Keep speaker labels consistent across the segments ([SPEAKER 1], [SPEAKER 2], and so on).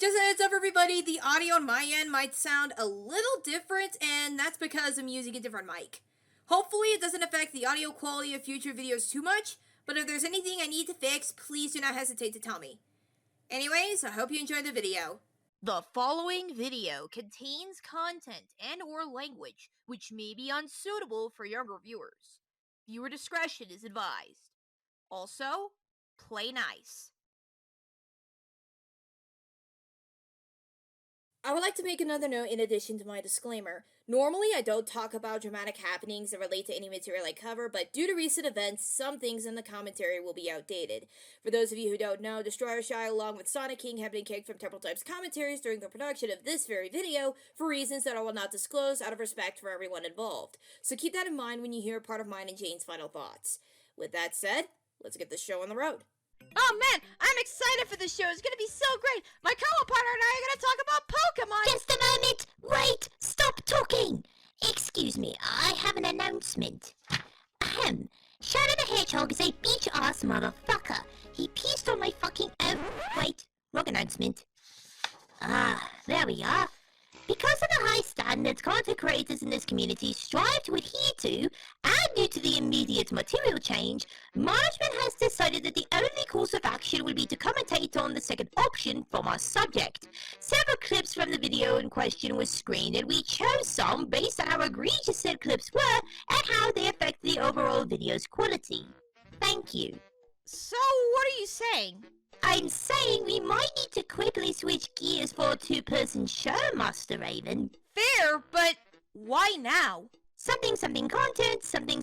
[SPEAKER 1] Just a heads up, everybody, the audio on my end might sound a little different, and that's because I'm using a different mic. Hopefully it doesn't affect the audio quality of future videos too much, but if there's anything I need to fix, please do not hesitate to tell me. Anyways, I hope you enjoyed the video.
[SPEAKER 2] The following video contains content and/or language which may be unsuitable for younger viewers. Viewer discretion is advised. Also, play nice.
[SPEAKER 1] I would like to make another note in addition to my disclaimer. Normally, I don't talk about dramatic happenings that relate to any material I cover, but due to recent events, some things in the commentary will be outdated. For those of you who don't know, Destroyer Shy along with Sonic King have been kicked from Temporal Times Commentaries during the production of this very video for reasons that I will not disclose out of respect for everyone involved. So keep that in mind when you hear part of mine and Jane's final thoughts. With that said, let's get this show on the road.
[SPEAKER 2] Oh man, I'm excited for this show. It's gonna be so great. My co-partner and I are gonna talk about Pokemon.
[SPEAKER 3] Just a moment. Wait. Stop talking. Excuse me. I have an announcement. Ahem. Shadow the Hedgehog is a bitch-ass motherfucker. He pissed on my fucking... wait. Wrong announcement. There we are. Because of the high standards content creators in this community strive to adhere to, and due to the immediate material change, management has decided that the only course of action will be to commentate on the second option from our subject. Several clips from the video in question were screened, and we chose some based on how egregious said clips were and how they affect the overall video's quality. Thank you.
[SPEAKER 2] So, what are you saying?
[SPEAKER 3] I'm saying we might need to quickly switch gears for a two-person show, Master Raven.
[SPEAKER 2] Fair, but why now?
[SPEAKER 3] Something content, something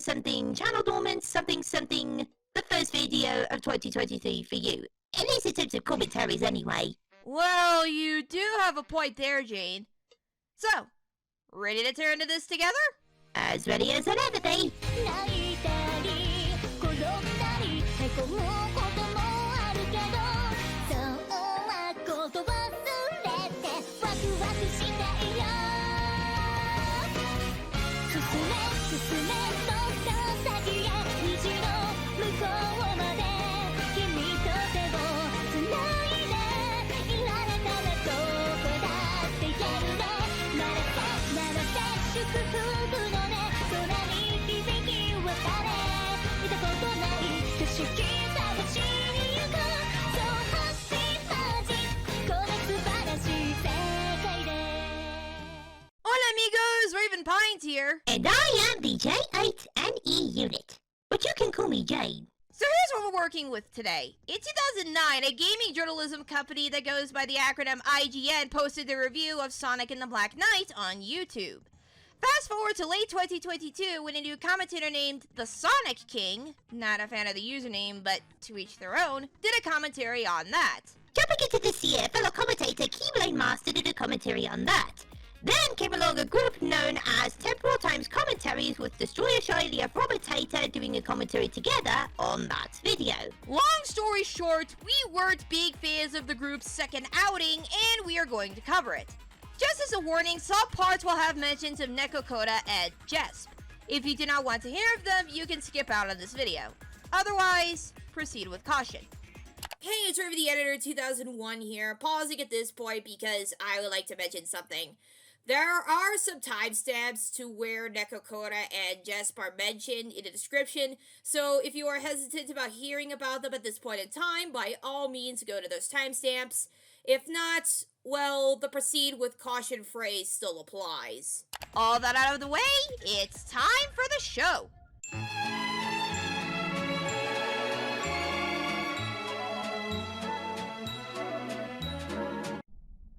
[SPEAKER 3] channel dormant, something the first video of 2023 for you. At least in terms of commentaries anyway.
[SPEAKER 2] Well, you do have a point there, Jane. So, ready to turn to this together?
[SPEAKER 3] As ready as I'll ever be.
[SPEAKER 2] Hola amigos, Raven Pines here.
[SPEAKER 3] And I am the J8NE unit. But you can call me Jane.
[SPEAKER 2] So here's what we're working with today. In 2009, a gaming journalism company that goes by the acronym IGN posted their review of Sonic and the Black Knight on YouTube. Fast forward to late 2022 when a new commentator named The Sonic King, not a fan of the username but to each their own, did a commentary on that.
[SPEAKER 3] Jumping into this year, fellow commentator Keyblade Master did a commentary on that. Then came along a group known as Temporal Times Commentaries with Destroyer Shy, the Robert Tater doing a commentary together on that video.
[SPEAKER 2] Long story short, we weren't big fans of the group's second outing and we are going to cover it. Just as a warning, some parts will have mentions of Nekokoda and Jesp. If you do not want to hear of them, you can skip out on this video. Otherwise, proceed with caution.
[SPEAKER 1] Hey, it's Raven the Editor 2001 here, pausing at this point because I would like to mention something. There are some timestamps to where Nekokoda and Jesp are mentioned in the description, so if you are hesitant about hearing about them at this point in time, by all means go to those timestamps. If not, well, the proceed with caution phrase still applies.
[SPEAKER 2] All that out of the way, it's time for the show.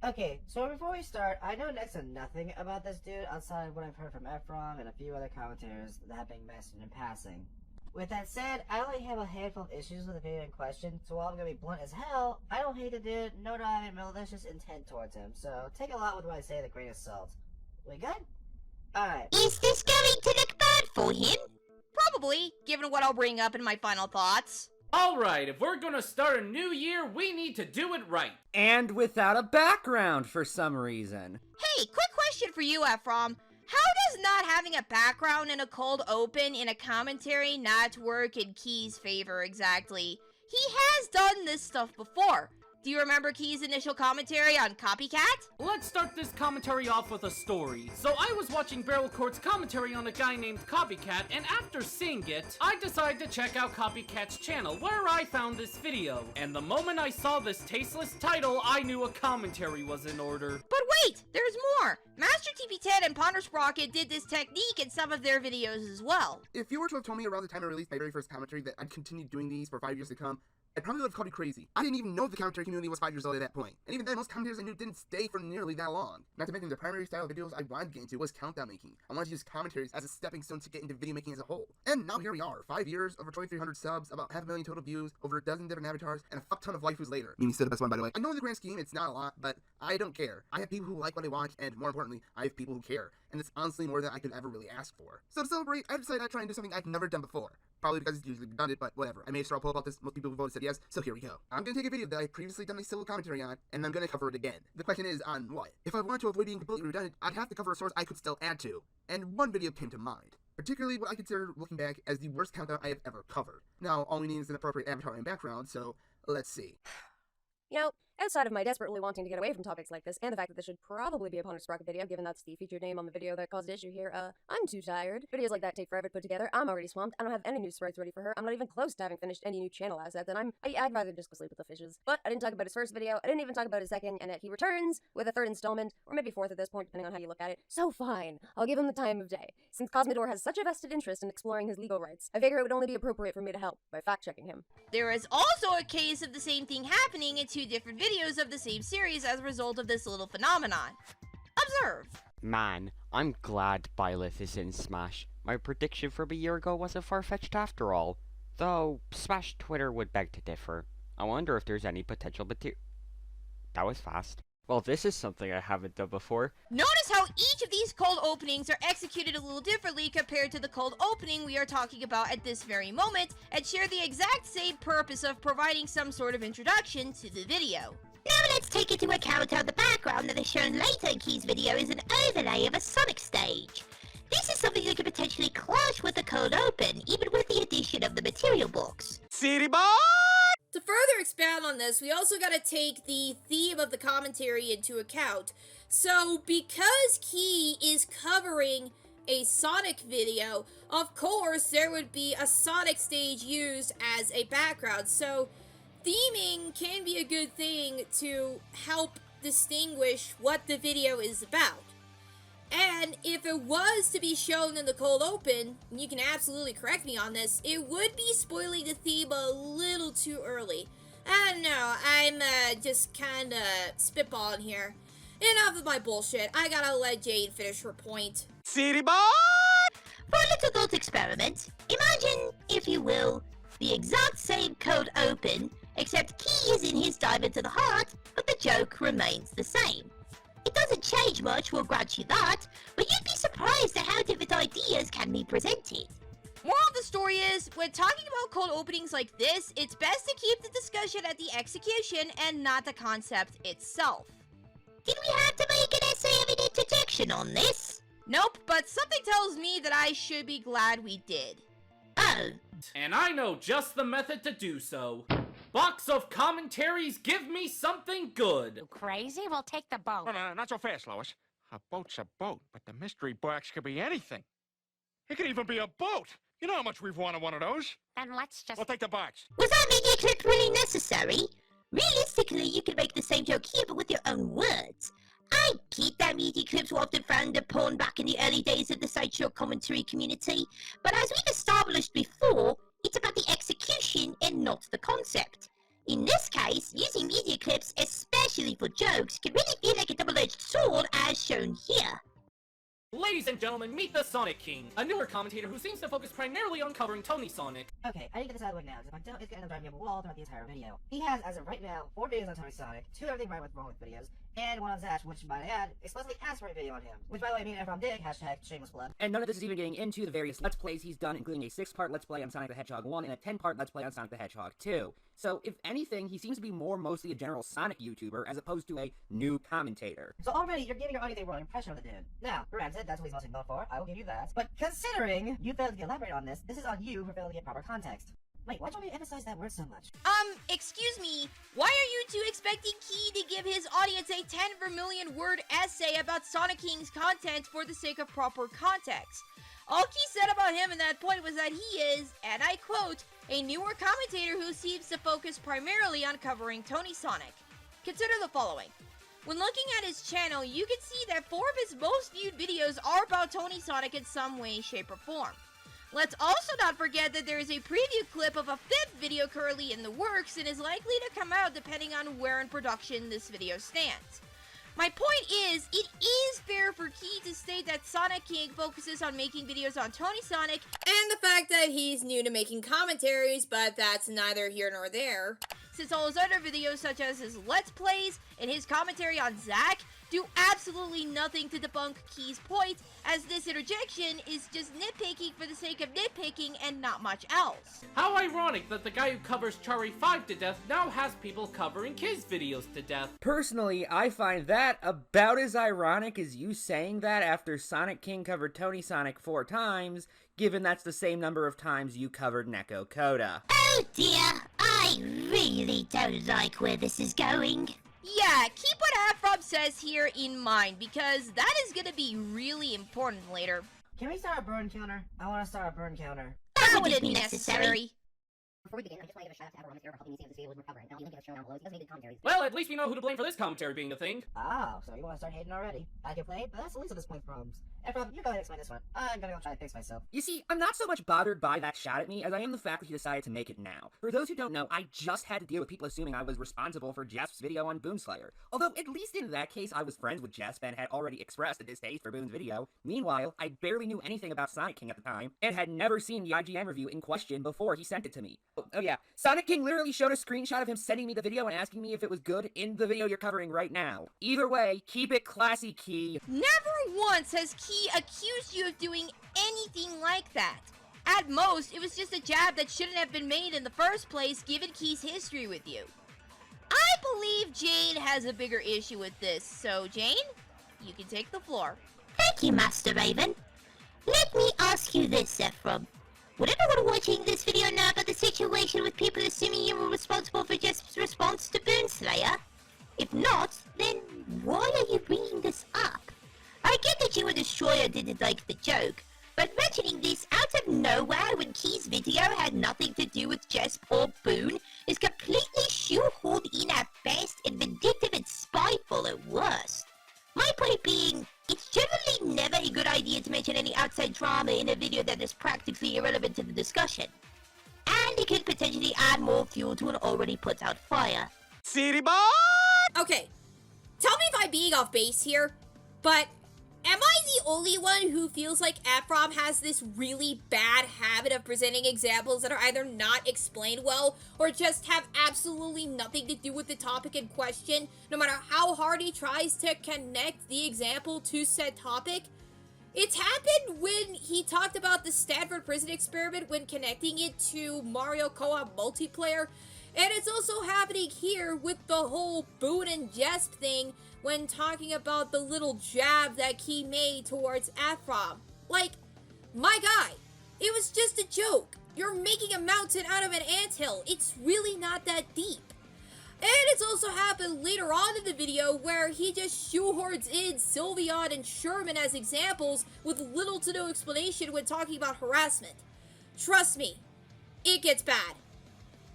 [SPEAKER 4] Okay, so before we start, I know next to nothing about this dude outside of what I've heard from Ephraim and a few other commentators that have been mentioned in passing. With that said, I only have a handful of issues with the video in question, so while I'm gonna be blunt as hell, I don't hate the dude, nor do I have a malicious intent towards him, so take a lot with what I say with a grain of salt. We good? Alright.
[SPEAKER 3] Is this going to look bad for him?
[SPEAKER 2] Probably, given what I'll bring up in my final thoughts.
[SPEAKER 5] Alright, if we're gonna start a new year, we need to do it right.
[SPEAKER 6] And without a background for some reason.
[SPEAKER 2] Hey, quick question for you, Ephraim. How does not having a background in a cold open in a commentary not work in Key's favor exactly? He has done this stuff before. Do you remember Key's initial commentary on Copycat?
[SPEAKER 5] Let's start this commentary off with a story. So I was watching Barrel Court's commentary on a guy named Copycat, and after seeing it, I decided to check out Copycat's channel, where I found this video. And the moment I saw this tasteless title, I knew a commentary was in order.
[SPEAKER 2] But wait, there's more! Master TP10 and Ponder Sprocket did this technique in some of their videos as well.
[SPEAKER 7] If you were to have told me around the time I released my very first commentary that I'd continue doing these for 5 years to come, I probably would have called you crazy. I didn't even know the commentary community was 5 years old at that point. And even then, most commentators I knew didn't stay for nearly that long. Not to mention, the primary style of videos I wanted to get into was countdown making. I wanted to use commentaries as a stepping stone to get into video making as a whole. And now here we are, 5 years, over 2,300 subs, about 500,000 total views, over a dozen different avatars, and a fuck ton of waifus later. Mimi's still the best one, by the way. I know in the grand scheme it's not a lot, but I don't care. I have people who like what I watch, and more importantly, I have people who care. And it's honestly more than I could ever really ask for. So to celebrate, I decided I'd try and do something I've never done before. Probably because it's usually redundant, but whatever. I made a straw poll about this, most people who voted said yes, so here we go. I'm gonna take a video that I previously done a solo commentary on, and I'm gonna cover it again. The question is, on what? If I wanted to avoid being completely redundant, I'd have to cover a source I could still add to. And one video came to mind. Particularly what I consider, looking back, as the worst countdown I have ever covered. Now, all we need is an appropriate avatar and background, so let's see.
[SPEAKER 8] You know, outside of my desperately wanting to get away from topics like this, and the fact that this should probably be a Ponder Sprocket video, given that's the featured name on the video that caused issue here, I'm too tired. Videos like that take forever to put together. I'm already swamped. I don't have any new sprites ready for her. I'm not even close to having finished any new channel assets, and I'd rather just go sleep with the fishes. But I didn't talk about his first video, I didn't even talk about his second, and yet he returns with a third installment, or maybe fourth at this point, depending on how you look at it. So fine, I'll give him the time of day. Since Cosmodor has such a vested interest in exploring his legal rights, I figure it would only be appropriate for me to help by fact-checking him.
[SPEAKER 2] There is also a case of the same thing happening in two different videos of the same series as a result of this little phenomenon. Observe.
[SPEAKER 9] Man, I'm glad Byleth is in Smash. My prediction from a year ago wasn't far-fetched after all. Though, Smash Twitter would beg to differ. I wonder if there's any potential material. That was fast. Well, this is something I haven't done before.
[SPEAKER 2] Notice how each of these cold openings are executed a little differently compared to the cold opening we are talking about at this very moment, and share the exact same purpose of providing some sort of introduction to the video.
[SPEAKER 3] Now let's take into account how the background that is shown later in Key's video is an overlay of a Sonic stage. This is something that could potentially clash with the cold open, even with the addition of the material box.
[SPEAKER 7] City boy!
[SPEAKER 1] To further expand on this, we also gotta take the theme of the commentary into account. So, because Key is covering a Sonic video, of course there would be a Sonic stage used as a background. So, theming can be a good thing to help distinguish what the video is about. And if it was to be shown in the cold open, and you can absolutely correct me on this, it would be spoiling the theme a little too early. I don't know, I'm just kinda spitballing here. Enough of my bullshit, I gotta let Jade finish her point.
[SPEAKER 7] City boy!
[SPEAKER 3] For a little thought experiment, imagine, if you will, the exact same cold open, except Key is in his dive into the heart, but the joke remains the same. It doesn't change much, we'll grant you that, but you'd be surprised at how different ideas can be presented.
[SPEAKER 2] Moral of the story is, when talking about cold openings like this, it's best to keep the discussion at the execution and not the concept itself.
[SPEAKER 3] Did we have to make an essay of an interjection on this?
[SPEAKER 2] Nope, but something tells me that I should be glad we did.
[SPEAKER 3] Oh.
[SPEAKER 5] And I know just the method to do so. Box of commentaries, give me something good.
[SPEAKER 10] Crazy? We'll take the boat.
[SPEAKER 11] No, not so fast, Lois. A boat's a boat, but the mystery box could be anything. It could even be a boat. You know how much we've wanted one of those.
[SPEAKER 10] Then let's just...
[SPEAKER 11] We'll take the box.
[SPEAKER 3] Was that media clip really necessary? Realistically, you could make the same joke here, but with your own words. I get that media clips were often frowned upon back in the early days of the sideshow commentary community, but as we've established before, it's about the execution and not the concept. In this case, using media clips, especially for jokes, can really feel like a double-edged sword as shown here.
[SPEAKER 5] Ladies and gentlemen, meet the Sonic King, a newer commentator who seems to focus primarily on covering Tony Sonic.
[SPEAKER 4] Okay, I need to get this out of the way now, because if I don't, it's gonna end up driving me up a wall throughout the entire video. He has, as of right now, 4 videos on Tony Sonic, 2 everything right with wrong with videos, and 1 on Zash, which, might add, explicitly asks for a video on him. Which, by the way, me and Efron did, hashtag shameless plug.
[SPEAKER 6] And none of this is even getting into the various Let's Plays he's done, including a 6-part Let's Play on Sonic the Hedgehog 1 and a 10-part Let's Play on Sonic the Hedgehog 2. So, if anything, he seems to be mostly a general Sonic YouTuber as opposed to a new commentator.
[SPEAKER 4] So already, you're giving your audience a wrong impression of the dude. Now, granted, that's what he's mostly known for, I will give you that. But considering you failed to elaborate on this, this is on you for failing to get proper context. Wait, why do you want me to emphasize that word so much?
[SPEAKER 2] Excuse me, why are you two expecting Key to give his audience a 10 vermillion word essay about Sonic King's content for the sake of proper context? All Key said about him in that point was that he is, and I quote, a newer commentator who seems to focus primarily on covering Tony Sonic. Consider the following. When looking at his channel, you can see that 4 of his most viewed videos are about Tony Sonic in some way, shape, or form. Let's also not forget that there is a preview clip of a 5th video currently in the works and is likely to come out depending on where in production this video stands. My point is, it is fair for Key to state that Sonic King focuses on making videos on Tony Sonic
[SPEAKER 1] And the fact that he's new to making commentaries, but that's neither here nor there.
[SPEAKER 2] since all his other videos such as his Let's Plays and his commentary on Zack do absolutely nothing to debunk Key's point, as this interjection is just nitpicking for the sake of nitpicking and not much else.
[SPEAKER 5] How ironic that the guy who covers Chari 5 to death now has people covering his videos to death.
[SPEAKER 6] Personally, I find that about as ironic as you saying that after Sonic King covered Tony Sonic 4 times, given that's the same number of times you covered Neko Koda.
[SPEAKER 3] Oh dear, I really don't like where this is going.
[SPEAKER 2] Yeah, keep what Afrob says here in mind, because that is gonna be really important later.
[SPEAKER 4] Can we start a burn counter? I want to start a burn counter.
[SPEAKER 2] That wouldn't be necessary.
[SPEAKER 12] Before we begin, I just want to give a shout out to everyone here for helping me see if this video was recovering. And I'll link in the show down below. You guys made good commentaries.
[SPEAKER 5] Well, at least we know who to blame for this commentary being a thing.
[SPEAKER 4] Oh, so you want to start hating already? I can play, but that's the least of this play's problems. Efron, you go ahead and explain this one. I'm gonna go try to fix myself.
[SPEAKER 6] You see, I'm not so much bothered by that shot at me as I am the fact that he decided to make it now. For those who don't know, I just had to deal with people assuming I was responsible for Jesp's video on Boonslayer. Although, at least in that case, I was friends with Jesp and had already expressed a distaste for Boon's video. Meanwhile, I barely knew anything about Sonic King at the time, and had never seen the IGN review in question before he sent it to me. Oh yeah, Sonic King literally showed a screenshot of him sending me the video and asking me if it was good in the video you're covering right now. Either way, keep it classy, Key.
[SPEAKER 2] Never once has Key accused you of doing anything like that. At most, it was just a jab that shouldn't have been made in the first place given Key's history with you. I believe Jane has a bigger issue with this, so Jane, you can take the floor.
[SPEAKER 3] Thank you, Master Raven. Let me ask you this, Ephraim. Would everyone watching this video know about the situation with people assuming you were responsible for Jesp's response to Boonslayer? If not, then why are you bringing this up? I get that you and Destroyer didn't like the joke, but mentioning this out of nowhere when Key's video had nothing to do with Jesp or Boon is completely shoehorned in at best and vindictive and spiteful at worst. My point being, it's generally never a good idea to mention any outside drama in a video that is practically irrelevant to the discussion. And it could potentially add more fuel to an already put out fire.
[SPEAKER 13] City boy!
[SPEAKER 1] Okay, tell me if I'm being off base here, but am I the only one who feels like Efrom has this really bad habit of presenting examples that are either not explained well or just have absolutely nothing to do with the topic in question, no matter how hard he tries to connect the example to said topic? It's happened when he talked about the Stanford prison experiment when connecting it to Mario co-op multiplayer, and it's also happening here with the whole Boon and Jesp thing when talking about the little jab that Key made towards Efrom. Like, my guy, it was just a joke. You're making a mountain out of an anthill. It's really not that deep. And it's also happened later on in the video where he just shoehorns in Sylveon and Sherman as examples with little to no explanation when talking about harassment. Trust me, it gets bad.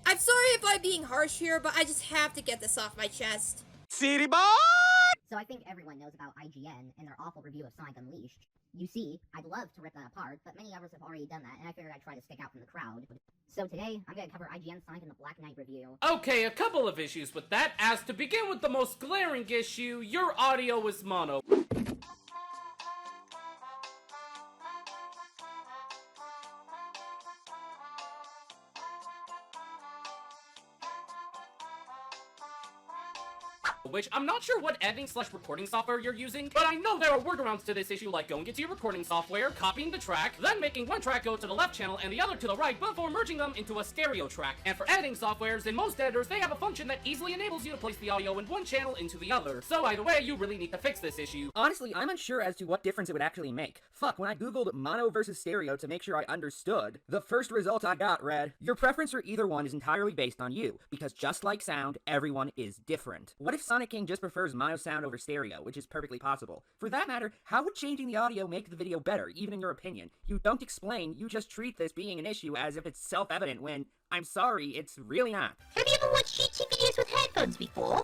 [SPEAKER 1] I'm sorry if I'm being harsh here, but I just have to get this off my chest.
[SPEAKER 13] City boy!
[SPEAKER 12] So I think everyone knows about IGN and their awful review of Sonic Unleashed. You see, I'd love to rip that apart, but many others have already done that, and I figured I'd try to stick out from the crowd. So today, I'm gonna cover IGN Sonic and the Black Knight review.
[SPEAKER 5] Okay, a couple of issues with that. As to begin with the most glaring issue, your audio is mono. which I'm not sure what editing/recording software you're using, but I know there are workarounds to this issue, like going into your recording software, copying the track, then making one track go to the left channel and the other to the right before merging them into a stereo track. And for editing softwares, in most editors, they have a function that easily enables you to place the audio in one channel into the other. So either way, you really need to fix this issue.
[SPEAKER 6] Honestly, I'm unsure as to what difference it would actually make. Fuck, when I googled mono versus stereo to make sure I understood, the first result I got read, your preference for either one is entirely based on you, because just like sound, everyone is different. What if Sonic King just prefers mono sound over stereo, which is perfectly possible? For that matter, how would changing the audio make the video better, even in your opinion? You don't explain, you just treat this being an issue as if it's self-evident when, I'm sorry, it's really not.
[SPEAKER 3] Have you ever watched YouTube videos with headphones before?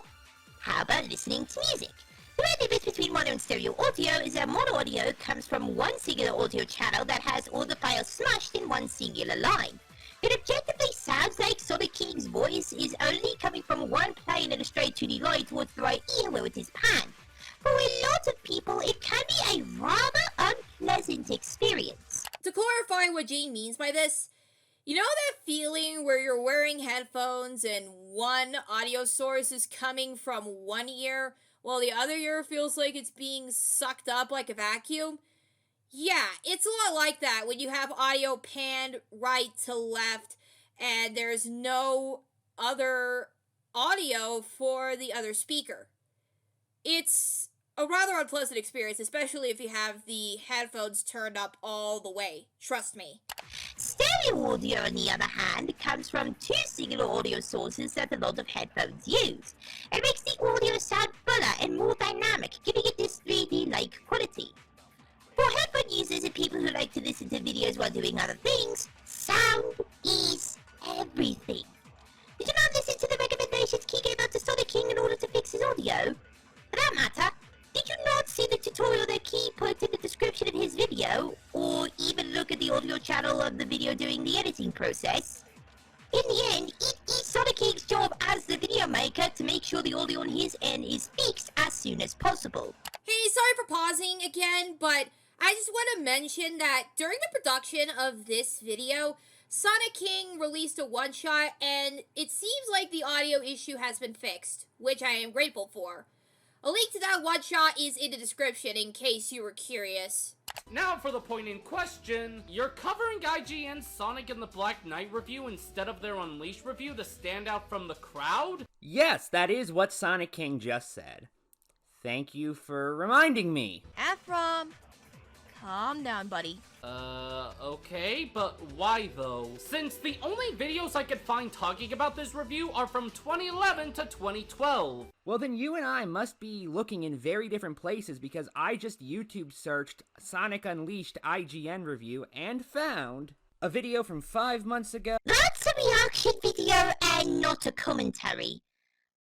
[SPEAKER 3] How about listening to music? The main difference between mono and stereo audio is that mono audio comes from one singular audio channel that has all the files smushed in one singular line. It objectively sounds like Sonic King's voice is only coming from one plane and a straight 2D line towards the right ear where it is panned. For a lot of people, it can be a rather unpleasant experience.
[SPEAKER 1] To clarify what Jane means by this, you know that feeling where you're wearing headphones and one audio source is coming from one ear, while the other ear feels like it's being sucked up like a vacuum? Yeah, it's a lot like that when you have audio panned right to left and there's no other audio for the other speaker. It's a rather unpleasant experience, especially if you have the headphones turned up all the way. Trust me.
[SPEAKER 3] Stereo audio, on the other hand, comes from two singular audio sources that a lot of headphones use. It makes the audio sound fuller and more dynamic, giving it this 3D-like quality. For headphone users and people who like to listen to videos while doing other things, sound is everything. Did you not listen to the recommendations Key gave out to Sonic King in order to fix his audio? For that matter, did you not see the tutorial that Key put in the description of his video, or even look at the audio channel of the video during the editing process? In the end, it is Sonic King's job as the video maker to make sure the audio on his end is fixed as soon as possible.
[SPEAKER 1] Hey, sorry for pausing again, but I just want to mention that during the production of this video, Sonic King released a one-shot, and it seems like the audio issue has been fixed, which I am grateful for. A link to that one-shot is in the description in case you were curious.
[SPEAKER 5] Now for the point in question, you're covering IGN's Sonic and the Black Knight review instead of their Unleashed review to stand out from the crowd?
[SPEAKER 6] Yes, that is what Sonic King just said. Thank you for reminding me.
[SPEAKER 2] Ephraim, calm down, buddy.
[SPEAKER 5] Okay, but why though? Since the only videos I could find talking about this review are from 2011 to 2012.
[SPEAKER 6] Well, then you and I must be looking in very different places because I just YouTube searched Sonic Unleashed IGN review and found a video from 5 months ago.
[SPEAKER 3] That's a reaction video and not a commentary.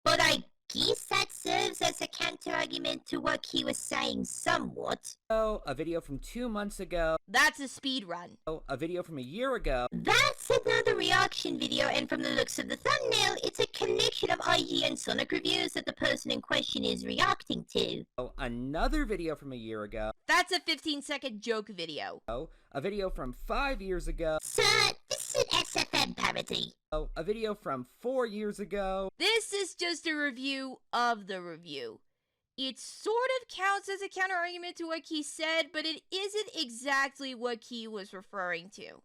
[SPEAKER 3] But I guess that serves as a counter-argument to what he was saying somewhat.
[SPEAKER 6] A video from 2 months ago.
[SPEAKER 2] That's a speed run.
[SPEAKER 6] A video from a year ago.
[SPEAKER 3] That's another reaction video, and from the looks of the thumbnail, it's a collection of IGN Sonic reviews that the person in question is reacting to.
[SPEAKER 6] Another video from a year ago.
[SPEAKER 2] That's a 15-second joke video.
[SPEAKER 6] A video from 5 years ago.
[SPEAKER 3] Sir, this is an SFM parody.
[SPEAKER 6] A video from 4 years ago.
[SPEAKER 2] This is just a review of the review. It sort of counts as a counter-argument to what Key said, but it isn't exactly what Key was referring to.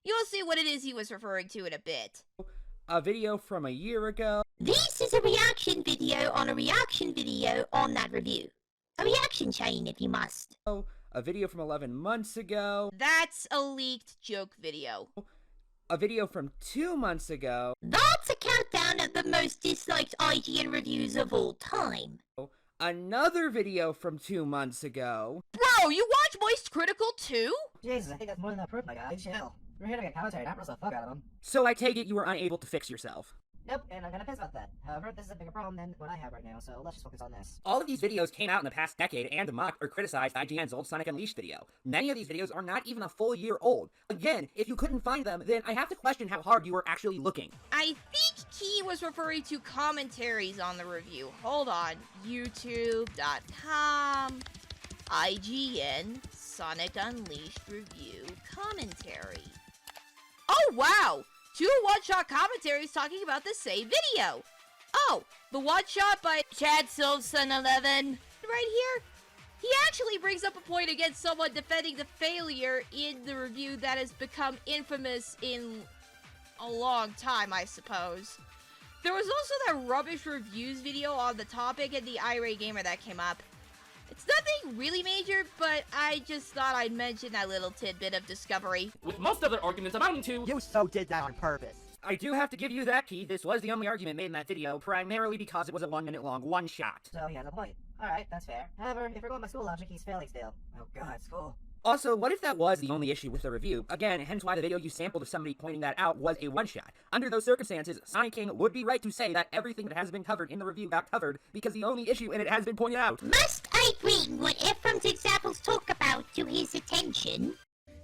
[SPEAKER 2] You'll see what it is he was referring to in a bit.
[SPEAKER 6] A video from a year ago.
[SPEAKER 3] This is a reaction video on a reaction video on that review. A reaction chain, if you must.
[SPEAKER 6] A video from 11 months ago.
[SPEAKER 2] That's a leaked joke video.
[SPEAKER 6] A video from 2 months ago.
[SPEAKER 3] That's a countdown of the most disliked IGN reviews of all time.
[SPEAKER 6] Another video from 2 months ago.
[SPEAKER 2] Bro, you watch Moist Critical too?
[SPEAKER 4] Jesus, I think that's more than enough proof, my guy. Chill. We're here to get commentary, not roast the fuck out of them.
[SPEAKER 6] So I take it you were unable to fix yourself.
[SPEAKER 4] Nope, and I'm kinda pissed about that. However, this is a bigger problem than what I have right now, so let's just focus on this.
[SPEAKER 6] All of these videos came out in the past decade and mocked or criticized IGN's old Sonic Unleashed video. Many of these videos are not even a full year old. Again, if you couldn't find them, then I have to question how hard you were actually looking.
[SPEAKER 2] I think Key was referring to commentaries on the review. Hold on. YouTube.com IGN Sonic Unleashed review commentary. Oh wow! 2 one-shot commentaries talking about the same video! Oh, the one shot by Chad Silverson11 right here. He actually brings up a point against someone defending the failure in the review that has become infamous in a long time, I suppose. There was also that rubbish reviews video on the topic and the irate gamer that came up. It's nothing really major, but I just thought I'd mention that little tidbit of discovery.
[SPEAKER 5] With most other arguments amounting to,
[SPEAKER 6] You so did that on purpose. I do have to give you that, Key. This was the only argument made in that video, primarily because it was a 1 minute long one-shot.
[SPEAKER 4] So he has a point. Alright, that's fair. However, if we're going by school logic, he's failing still. Oh god, school.
[SPEAKER 6] Also, what if that was the only issue with the review? Again, hence why the video you sampled of somebody pointing that out was a one-shot. Under those circumstances, Sonic King would be right to say that everything that has been covered in the review got covered, because the only issue in it has been pointed out.
[SPEAKER 3] Must I bring what Ephraim's examples talk about to his attention?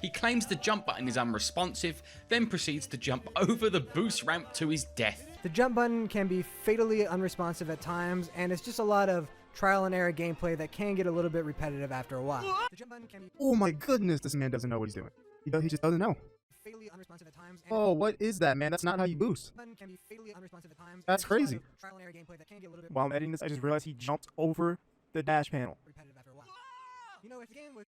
[SPEAKER 13] He claims the jump button is unresponsive, then proceeds to jump over the boost ramp to his death.
[SPEAKER 14] The jump button can be fatally unresponsive at times, and it's just a lot of trial and error gameplay that can get a little bit repetitive after a while. The jump button can be
[SPEAKER 15] Oh my goodness, this man doesn't know what he's doing. He just doesn't know.
[SPEAKER 14] fatally unresponsive at times.
[SPEAKER 15] Oh, what is that, man? That's not how you boost.
[SPEAKER 14] Button can be fatally unresponsive at times.
[SPEAKER 15] That's
[SPEAKER 14] and there's a lot
[SPEAKER 15] crazy.
[SPEAKER 14] of trial and error gameplay that can get a little bit
[SPEAKER 15] While I'm editing this, I just realized he jumped over the dash panel.
[SPEAKER 14] repetitive after a while. You know, if the game was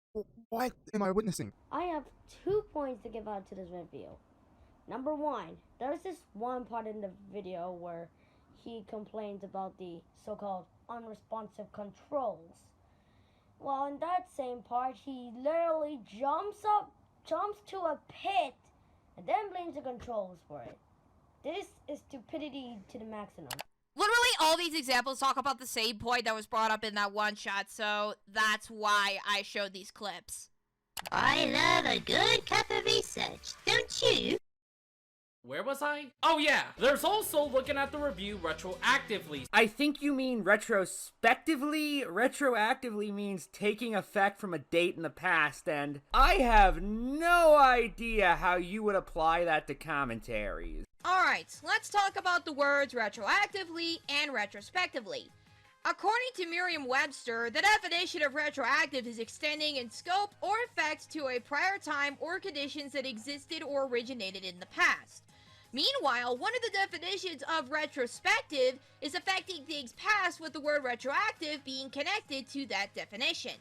[SPEAKER 15] What am I witnessing?
[SPEAKER 16] I have 2 points to give out to this video. Number 1, there's this one part in the video where he complains about the so-called unresponsive controls. Well, in that same part, he literally jumps to a pit, and then blames the controls for it. This is stupidity to the maximum.
[SPEAKER 2] Literally all these examples talk about the same point that was brought up in that one shot, so that's why I showed these clips.
[SPEAKER 3] I love a good cup of research, don't you?
[SPEAKER 5] where was I? Oh yeah, there's also looking at the review retroactively.
[SPEAKER 6] I think you mean retrospectively. Retroactively means taking effect from a date in the past, and I have no idea how you would apply that to commentaries.
[SPEAKER 2] Alright, let's talk about the words retroactively and retrospectively. According to Merriam-Webster, the definition of retroactive is extending in scope or effect to a prior time or conditions that existed or originated in the past. Meanwhile, one of the definitions of retrospective is affecting things past, with the word retroactive being connected to that definition.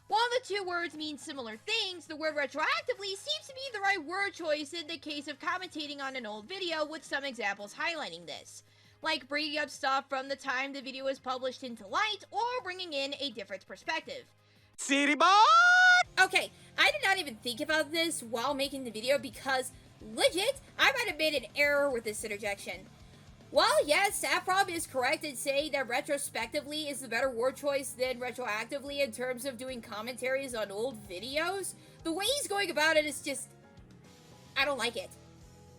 [SPEAKER 2] While the two words mean similar things, the word retroactively seems to be the right word choice in the case of commentating on an old video, with some examples highlighting this. Like bringing up stuff from the time the video was published into light, or bringing in a different perspective.
[SPEAKER 1] City boy! Okay, I did not even think about this while making the video because, legit, I might have made an error with this interjection. While yes, Saffron is correct in saying that retrospectively is the better word choice than retroactively in terms of doing commentaries on old videos, the way he's going about it is just, I don't like it.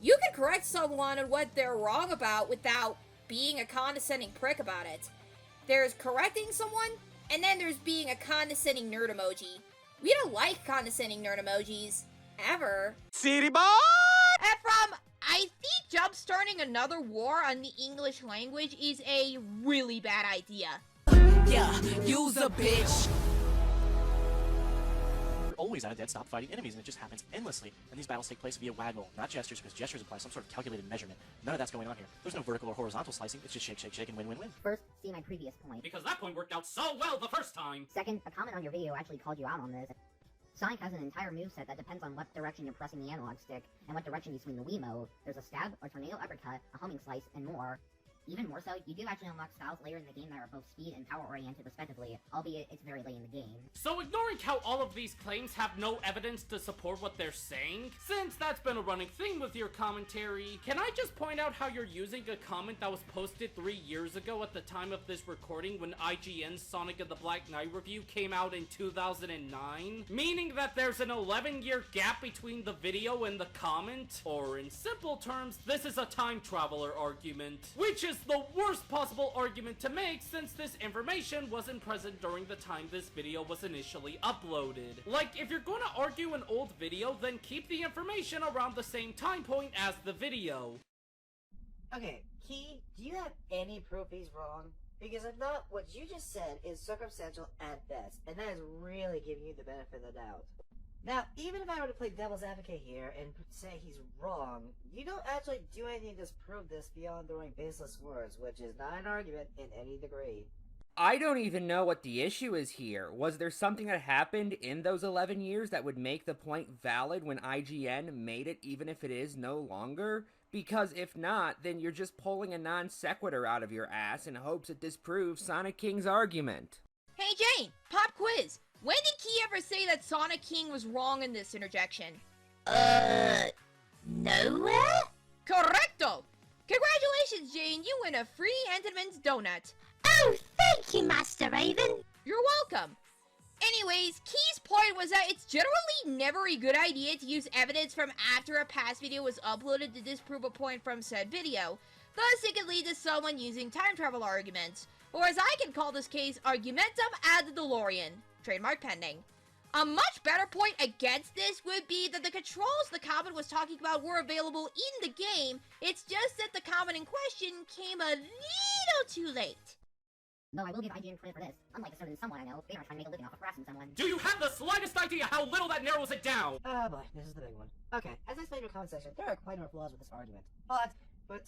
[SPEAKER 1] You can correct someone on what they're wrong about without being a condescending prick about it. There's correcting someone, and then there's being a condescending nerd emoji. We don't like condescending nerd emojis, ever. City boy!
[SPEAKER 2] Ephraim, I think jump-starting another war on the English language is a really bad idea.
[SPEAKER 17] Yeah, use a bitch.
[SPEAKER 18] Always at a dead stop fighting enemies, and it just happens endlessly. And these battles take place via waggle, not gestures, because gestures imply some sort of calculated measurement. None of that's going on here. There's no vertical or horizontal slicing. It's just shake, shake, shake, and win, win, win.
[SPEAKER 12] First, see my previous point.
[SPEAKER 5] Because that point worked out so well the first time.
[SPEAKER 12] Second, a comment on your video actually called you out on this. Sonic has an entire moveset that depends on what direction you're pressing the analog stick, and what direction you swing the Wiimote. There's a stab, a tornado uppercut, a homing slice, and more. Even more so, you do actually unlock styles later in the game that are both speed and power oriented respectively, albeit it's very late in the game.
[SPEAKER 5] So ignoring how all of these claims have no evidence to support what they're saying, since that's been a running theme with your commentary, can I just point out how you're using a comment that was posted 3 years ago at the time of this recording when IGN's Sonic and the Black Knight review came out in 2009? Meaning that there's an 11-year gap between the video and the comment? Or in simple terms, this is a time traveler argument, which is the worst possible argument to make since this information wasn't present during the time this video was initially uploaded. Like, if you're gonna argue an old video, then keep the information around the same time point as the video.
[SPEAKER 4] Okay, Key, do you have any proof he's wrong? Because if not, what you just said is circumstantial at best, and that is really giving you the benefit of the doubt. Now, even if I were to play devil's advocate here and say he's wrong, you don't actually do anything to disprove this beyond throwing baseless words, which is not an argument in any degree.
[SPEAKER 6] I don't even know what the issue is here. Was there something that happened in those 11 years that would make the point valid when IGN made it, even if it is no longer? Because if not, then you're just pulling a non sequitur out of your ass in hopes it disproves Sonic King's argument.
[SPEAKER 2] Hey Jane, pop quiz. When did Key ever say that Sonic King was wrong in this interjection?
[SPEAKER 3] Nowhere?
[SPEAKER 2] Correcto! Congratulations, Jane, you win a free Entenmann's donut.
[SPEAKER 3] Oh, thank you, Master Raven.
[SPEAKER 2] You're welcome. Anyways, Key's point was that it's generally never a good idea to use evidence from after a past video was uploaded to disprove a point from said video. Thus, it could lead to someone using time travel arguments, or as I can call this case, argumentum ad DeLorean. Trademark pending. A much better point against this would be that the controls the comment was talking about were available in the game, it's just that the comment in question came a little too late.
[SPEAKER 12] Though I will give IGN credit for this. Unlike a certain someone I know, they aren't trying to make a living off of harassing someone.
[SPEAKER 5] Do you have the slightest idea how little that narrows it down?
[SPEAKER 4] Oh boy, this is the big one. Okay, as I explained in the comment section, there are quite a number of flaws with this argument. But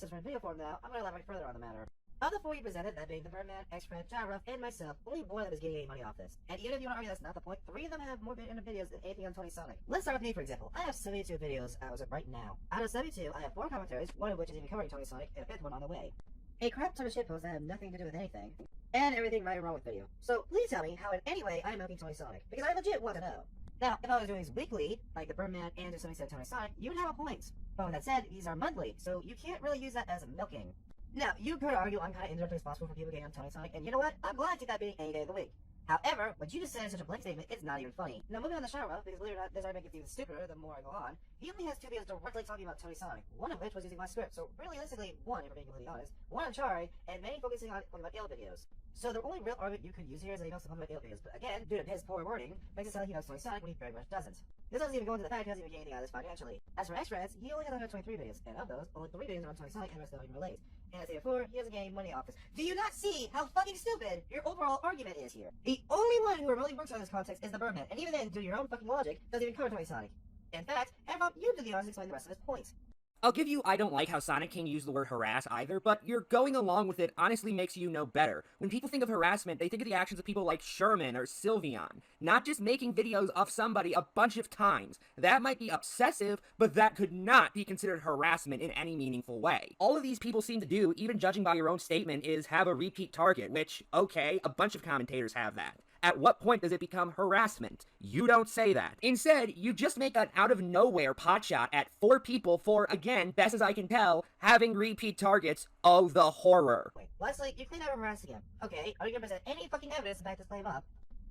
[SPEAKER 4] since we're in video form now, I'm going to elaborate further on the matter. Of the four you presented, that being the Birdman, X-Fred, Gyruff, and myself, only one of them is getting any money off this. And even if you want to argue that's not the point, 3 of them have more end of videos than anything on Tony Sonic. Let's start with me, for example. I have 72 videos as of right now. Out of 72, I have 4 commentaries, one of which is even covering Tony Sonic, and a 5th one on the way. A crap ton of shitposts that have nothing to do with anything. And everything right or wrong with video. So please tell me how in any way I am milking Tony Sonic, because I legit want to know. Now, if I was doing these weekly, like the Birdman and to some extent Tony Sonic, you would have a point. But with that said, these are monthly, so you can't really use that as milking. Now, you could argue I'm kind of indirectly responsible for people getting on Tony Sonic, and you know what? I'm glad to that being any day of the week. However, what you just said in such a blank statement, it's not even funny. Now, moving on to Gyruff, because believe it or not, this argument gets even stupider the more I go on. He only has 2 videos directly talking about Tony Sonic, one of which was using my script, so realistically, 1, if we're being completely honest, 1 on Chari, and many focusing on about ill videos. So the only real argument you could use here is that he knows something about ill videos, but again, due to his poor wording, makes it sound like he knows Tony Sonic when he very much doesn't. This doesn't even go into the fact he doesn't even get anything out of this financially. As for X-Reds, he only has 123 videos, and of those, only 3 videos are on Tony Sonic and the rest don't even relate. And as I said before, he doesn't get any money off this. Do you not see how fucking stupid your overall argument is here? The only one who really works on this context is the Birdman, and even then, due to your own fucking logic, doesn't even cover Tony Sonic. In fact, Efron, you do the honors to explain the rest of his points.
[SPEAKER 6] I'll give you I don't like how Sonic King used the word harass either, but your going along with it honestly makes you know better. When people think of harassment, they think of the actions of people like Sherman or Sylveon, not just making videos of somebody a bunch of times. That might be obsessive, but that could not be considered harassment in any meaningful way. All of these people seem to do, even judging by your own statement, is have a repeat target, which, okay, a bunch of commentators have that. At what point does it become harassment? You don't say that. Instead, you just make an out-of-nowhere potshot at 4 people for, again, best as I can tell, having repeat targets. Oh, the horror.
[SPEAKER 4] Wait, Leslie, you claim I'm harassing him. Okay, are you gonna present any fucking evidence to back this claim up?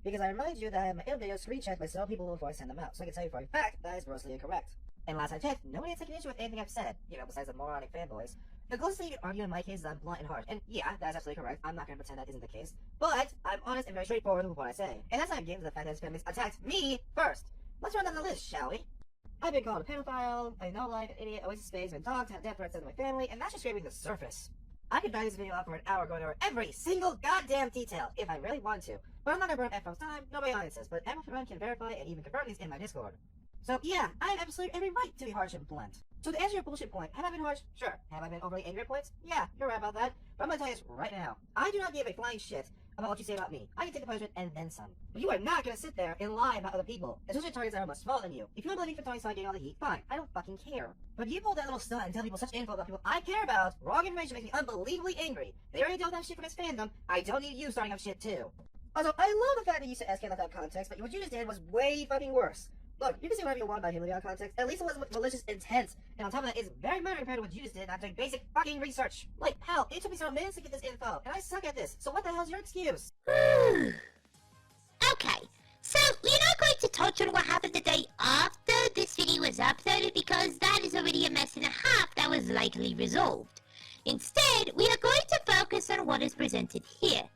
[SPEAKER 4] Because I remind you that I have my ill videos screenshot by several people before I send them out, so I can tell you for a fact that is grossly incorrect. And last I checked, nobody has taken issue with anything I've said, besides the moronic fanboys. The closest thing you can argue in my case is I'm blunt and harsh, and yeah, that's absolutely correct. I'm not gonna pretend that isn't the case. But I'm honest and very straightforward with what I say. And that's not getting to the fact that his family's attacked me first. Let's run down the list, shall we? I've been called a pedophile, a no-life, an idiot, a waste of space, been dogged, had death threats sent to my family, and that's just scraping the surface. I could drag this video out for an hour going over every single goddamn detail, if I really wanted to. But I'm not gonna burn Efron's time, nobody audiences, but Efron can verify and even confirm these in my Discord. So yeah, I have absolutely every right to be harsh and blunt. So to answer your bullshit point, have I been harsh? Sure. Have I been overly angry at points? Yeah, you're right about that. But I'm gonna tell you this right now. I do not give a flying shit about what you say about me. I can take the punishment and then some. But you are not gonna sit there and lie about other people, especially targets that are much smaller than you. If you don't believe me for Tony Sonic getting all the heat, fine. I don't fucking care. But if you pull that little stunt and tell people such info about people I care about, wrong information makes me unbelievably angry. They already don't have shit from his fandom. I don't need you starting up shit too. Also, I love the fact that you said SK left out context, but what you just did was way fucking worse. Look, you can say whatever you want about him without context. At least it wasn't with malicious intent. And on top of that, it's very minor compared to what you just did, not doing basic fucking research. Like, hell, it took me several minutes to get this info, and I suck at this. So what the hell's your excuse?
[SPEAKER 3] Okay, so we're not going to touch on what happened the day after this video was uploaded because that is already a mess and a half that was likely resolved. Instead, we are going to focus on what is presented here.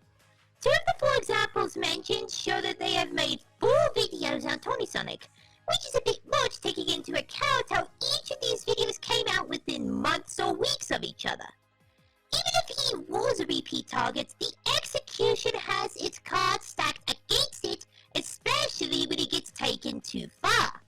[SPEAKER 3] 2 of the 4 examples mentioned show that they have made 4 videos on Tony Sonic, which is a bit much taking into account how each of these videos came out within months or weeks of each other. Even if he was a repeat target, the execution has its cards stacked against it, especially when it gets taken too far.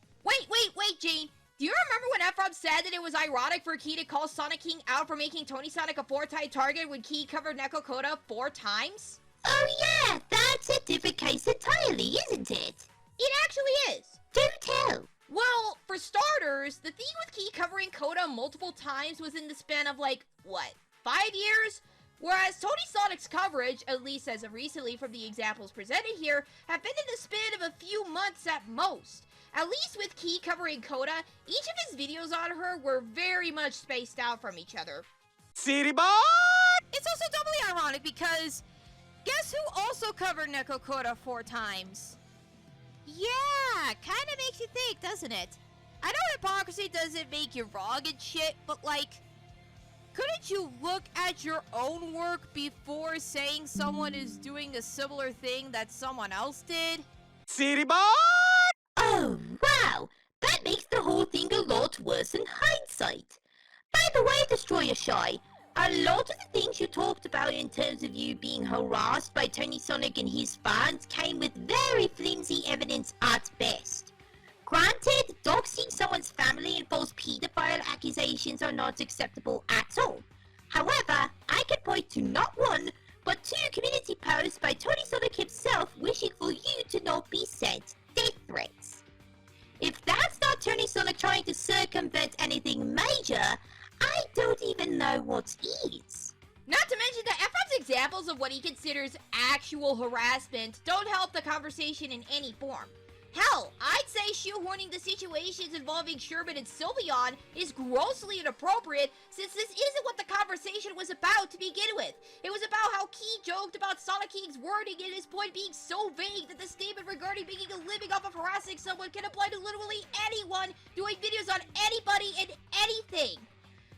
[SPEAKER 2] Jane, do you remember when Ephraim said that it was ironic for Key to call Sonic King out for making Tony Sonic a 4-time target when Key covered Neko Koda 4 times?
[SPEAKER 3] Oh yeah, that's a different case entirely, isn't it?
[SPEAKER 2] It actually is.
[SPEAKER 3] Do tell.
[SPEAKER 2] Well, for starters, the thing with Key covering Koda multiple times was in the span of like, what, 5 years? Whereas Tony Sonic's coverage, at least as of recently from the examples presented here, have been in the span of a few months at most. At least with Key covering Koda, each of his videos on her were very much spaced out from each other.
[SPEAKER 17] City boy!
[SPEAKER 2] It's also doubly ironic because guess who also covered Neko Koda 4 times? Yeah, kinda makes you think, doesn't it? I know hypocrisy doesn't make you wrong and shit, but like, couldn't you look at your own work before saying someone is doing a similar thing that someone else did?
[SPEAKER 17] City boy!
[SPEAKER 3] Oh, wow! That makes the whole thing a lot worse in hindsight. By the way, Destroyer Shy, a lot of the things you talked about in terms of you being harassed by Tony Sonic and his fans came with very flimsy evidence at best. Granted, doxing someone's family and false pedophile accusations are not acceptable at all. However, I could point to not one, but 2 community posts by Tony Sonic himself wishing for you to not be sent death threats. If that's not Tony Sonic trying to circumvent anything major, I don't even know what is.
[SPEAKER 2] Not to mention that Ephraim's examples of what he considers actual harassment don't help the conversation in any form. Hell, I'd say shoehorning the situations involving Sherman and Sylveon is grossly inappropriate since this isn't what the conversation was about to begin with. It was about how Key joked about Sonic King's wording and his point being so vague that the statement regarding making a living off of harassing someone can apply to literally anyone doing videos on anybody and anything.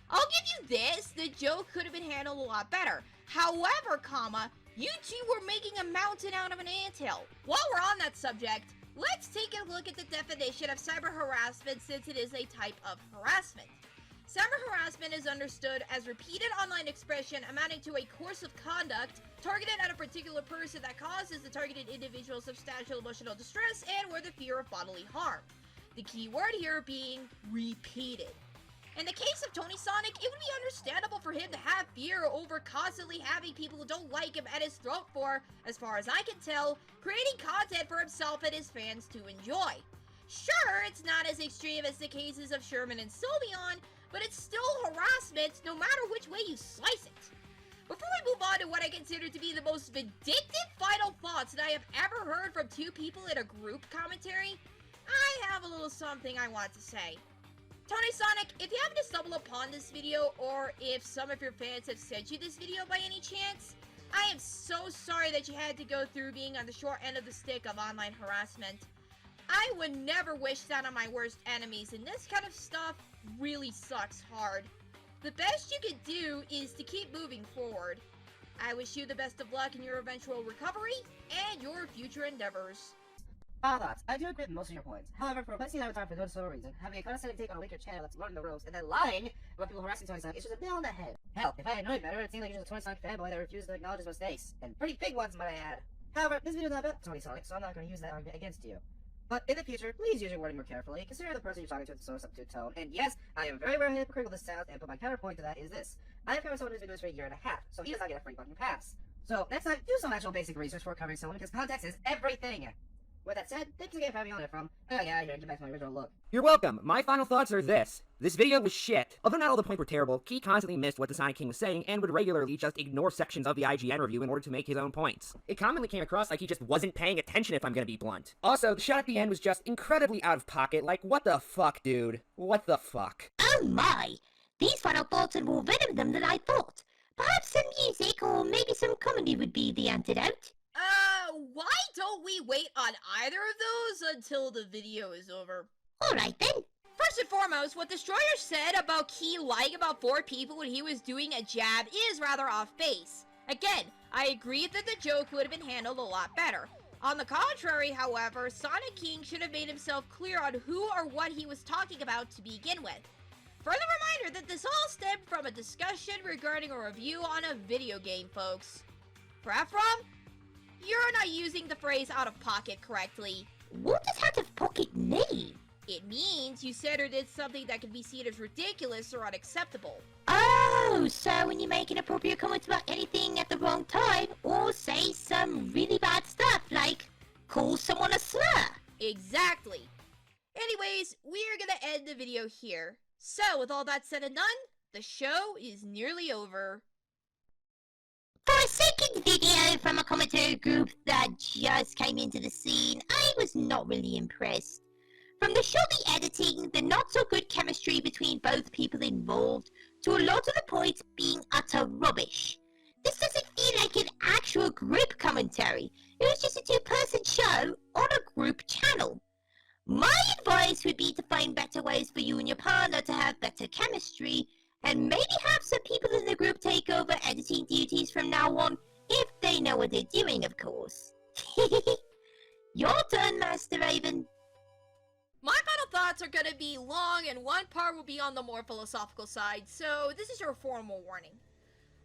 [SPEAKER 2] I'll give you this, the joke could have been handled a lot better. However, you two were making a mountain out of an anthill. While we're on that subject, let's take a look at the definition of cyber harassment since it is a type of harassment. Cyber harassment is understood as repeated online expression amounting to a course of conduct targeted at a particular person that causes the targeted individual substantial emotional distress and or the fear of bodily harm. The key word here being repeated. In the case of Tony Sonic, it would be understandable for him to have fear over constantly having people who don't like him at his throat for, as far as I can tell, creating content for himself and his fans to enjoy. Sure, it's not as extreme as the cases of Sherman and Sylveon, but it's still harassment no matter which way you slice it. Before we move on to what I consider to be the most vindictive final thoughts that I have ever heard from 2 people in a group commentary, I have a little something I want to say. Tony Sonic, if you happen to stumble upon this video, or if some of your fans have sent you this video by any chance, I am so sorry that you had to go through being on the short end of the stick of online harassment. I would never wish that on my worst enemies, and this kind of stuff really sucks hard. The best you can do is to keep moving forward. I wish you the best of luck in your eventual recovery and your future endeavors.
[SPEAKER 4] Final thoughts. I do agree with most of your points. However, for replacing Avatar for no sole reason, having a condescending take on a weaker channel that's learning the ropes, and then lying about people harassing Tony Sonic, it's just a nail on the head. Hell, if I had known better, it seems like you're just a Tony Sonic fanboy that refuses to acknowledge his mistakes. And pretty big ones, might I add. However, this video is not about Tony Sonic, so I'm not going to use that argument against you. But in the future, please use your wording more carefully, consider the person you're talking to with the substitute tone, and yes, I am very hypocritical this sounds, but my counterpoint to that is this. I have covered someone who's been doing this for a year and a half, so he does not get a free fucking pass. So, next time, do some actual basic research before covering someone, because context is everything! With that said, thanks again for having me on it from. Oh yeah, here, get back to my original look.
[SPEAKER 6] You're welcome. My final thoughts are this. This video was shit. Although not all the points were terrible, Key constantly missed what the Sonic King was saying and would regularly just ignore sections of the IGN review in order to make his own points. It commonly came across like he just wasn't paying attention, if I'm gonna be blunt. Also, the shot at the end was just incredibly out of pocket, like what the fuck, dude? What the fuck?
[SPEAKER 3] Oh my! These final thoughts are more venom than I thought. Perhaps some music or maybe some comedy would be the antidote?
[SPEAKER 2] Why don't we wait on either of those until the video is over?
[SPEAKER 3] Alright then.
[SPEAKER 2] First and foremost, what Destroyer said about Key lying about 4 people when he was doing a jab is rather off base. Again, I agree that the joke would have been handled a lot better. On the contrary, however, Sonic King should have made himself clear on who or what he was talking about to begin with. Further reminder that this all stemmed from a discussion regarding a review on a video game, folks. For Ephraim, you're not using the phrase out of pocket correctly.
[SPEAKER 3] What does out of pocket mean?
[SPEAKER 2] It means you said or did something that can be seen as ridiculous or unacceptable.
[SPEAKER 3] Oh, so when you make inappropriate comments about anything at the wrong time, or say some really bad stuff, like call someone a slur.
[SPEAKER 2] Exactly. Anyways, we're gonna end the video here. So, with all that said and done, the show is nearly over.
[SPEAKER 3] For a second video from a commentary group that just came into the scene, I was not really impressed. From the shoddy editing, the not-so-good chemistry between both people involved, to a lot of the points being utter rubbish. This doesn't feel like an actual group commentary. It was just a two-person show on a group channel. My advice would be to find better ways for you and your partner to have better chemistry, and maybe have some people in the group take over editing duties from now on, if they know what they're doing, of course. Your turn, Master Raven.
[SPEAKER 2] My final thoughts are gonna be long, and one part will be on the more philosophical side, so this is your formal warning.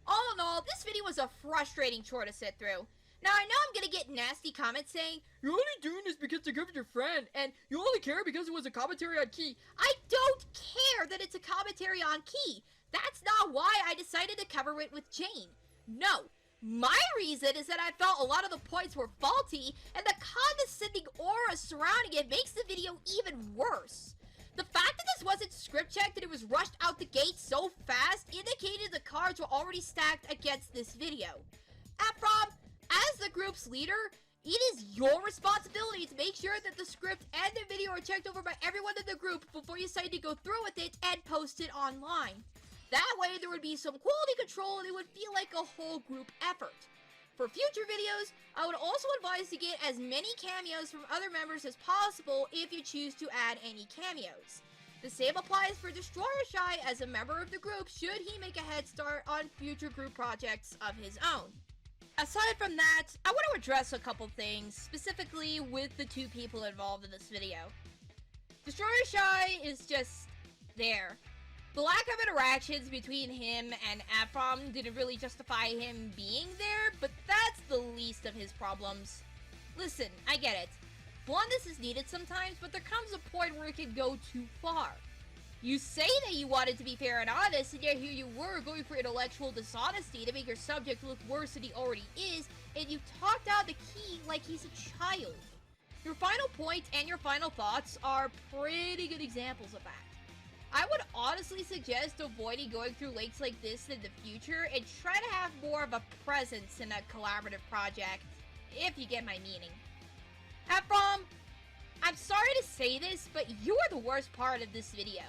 [SPEAKER 2] All in all, this video was a frustrating chore to sit through. Now, I know I'm gonna get nasty comments saying, "You're only doing this because to cover your friend, and you only care because it was a commentary on Key." I don't care that it's a commentary on Key. That's not why I decided to cover it with Jane. No. My reason is that I felt a lot of the points were faulty, and the condescending aura surrounding it makes the video even worse. The fact that this wasn't script checked and it was rushed out the gate so fast indicated the cards were already stacked against this video. Ephraim, as the group's leader, it is your responsibility to make sure that the script and the video are checked over by everyone in the group before you decide to go through with it and post it online. That way there would be some quality control and it would feel like a whole group effort. For future videos, I would also advise to get as many cameos from other members as possible if you choose to add any cameos. The same applies for Destroyer Shy as a member of the group should he make a head start on future group projects of his own. Aside from that, I want to address a couple things, specifically with the two people involved in this video. Destroyer Shy is just there. The lack of interactions between him and Ephraim didn't really justify him being there, but that's the least of his problems. Listen, I get it. Bluntness is needed sometimes, but there comes a point where it can go too far. You say that you wanted to be fair and honest, and yet here you were going for intellectual dishonesty to make your subject look worse than he already is, and you talked out the Key like he's a child. Your final point and your final thoughts are pretty good examples of that. I would honestly suggest avoiding going through links like this in the future and try to have more of a presence in a collaborative project, if you get my meaning. Ephraim, I'm sorry to say this, but you are the worst part of this video.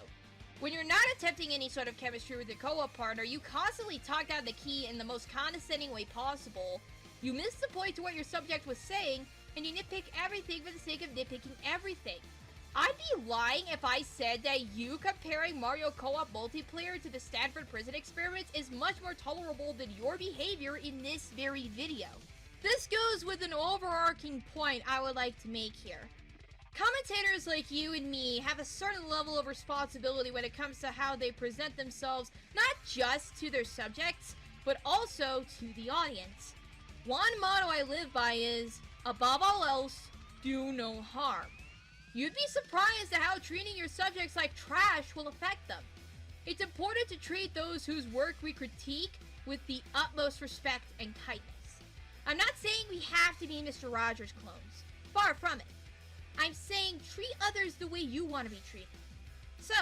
[SPEAKER 2] When you're not attempting any sort of chemistry with your co-op partner, you constantly talk down the Key in the most condescending way possible, you miss the point to what your subject was saying, and you nitpick everything for the sake of nitpicking everything. I'd be lying if I said that you comparing Mario Co-op multiplayer to the Stanford prison experiments is much more tolerable than your behavior in this very video. This goes with an overarching point I would like to make here. Commentators like you and me have a certain level of responsibility when it comes to how they present themselves, not just to their subjects, but also to the audience. One motto I live by is, above all else, do no harm. You'd be surprised at how treating your subjects like trash will affect them. It's important to treat those whose work we critique with the utmost respect and kindness. I'm not saying we have to be Mr. Rogers clones. Far from it. I'm saying treat others the way you want to be treated. So,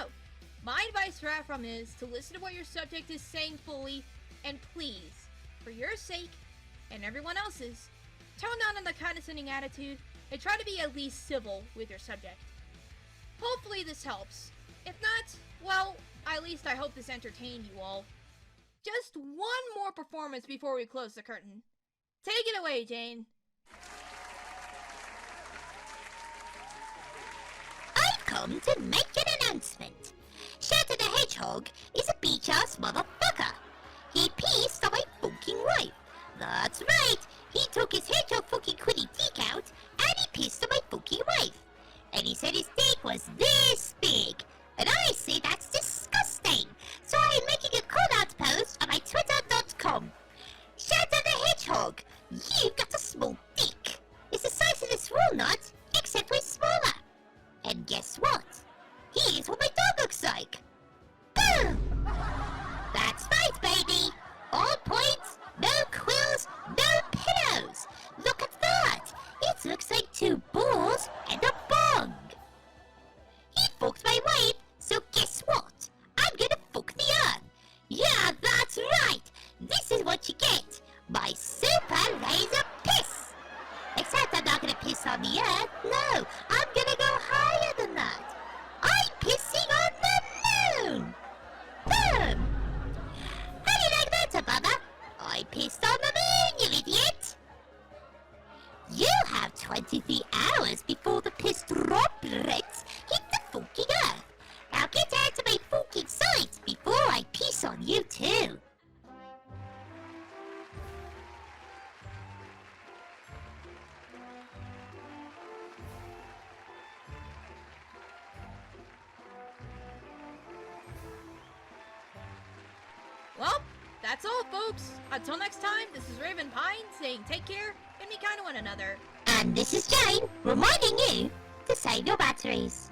[SPEAKER 2] my advice for Ephraim is to listen to what your subject is saying fully, and please, for your sake and everyone else's, tone down on the condescending attitude and try to be at least civil with your subject. Hopefully this helps. If not, well, at least I hope this entertained you all. Just one more performance before we close the curtain. Take it away, Jane.
[SPEAKER 3] I've come to make an announcement. Shadow the Hedgehog is a beach-ass motherfucker. He pissed on my fucking wife. That's right, he took his hedgehog fucking quitty dick out and he pissed on my fucking wife. And he said his dick was this big. And I say that's disgusting. So I'm making a call-out post on my twitter.com. Shadow the Hedgehog, you've got a small dick. It's the size of this walnut, except way smaller. And guess what? Here's what my dog looks like. Boom! That's right, baby! All points, no quills, no pillows! Look at that! It looks like 2 balls and a bong! He fucked my wife, so guess what? I'm gonna fuck the earth! Yeah, that's right! This is what you get! My super laser piss! Except I'm not gonna piss on the earth, no! I'm gonna go higher than that! I'm pissing on the moon! Boom! How do you like that, Bubba? I pissed on the moon, you idiot! You have 23 hours before the piss droplets hit the fucking earth. Now get out of my fucking sight before I piss on you too.
[SPEAKER 2] Well, that's all, folks. Until next time, this is Raven Pine saying take care and be kind to one another.
[SPEAKER 3] And this is Jane reminding you to save your batteries.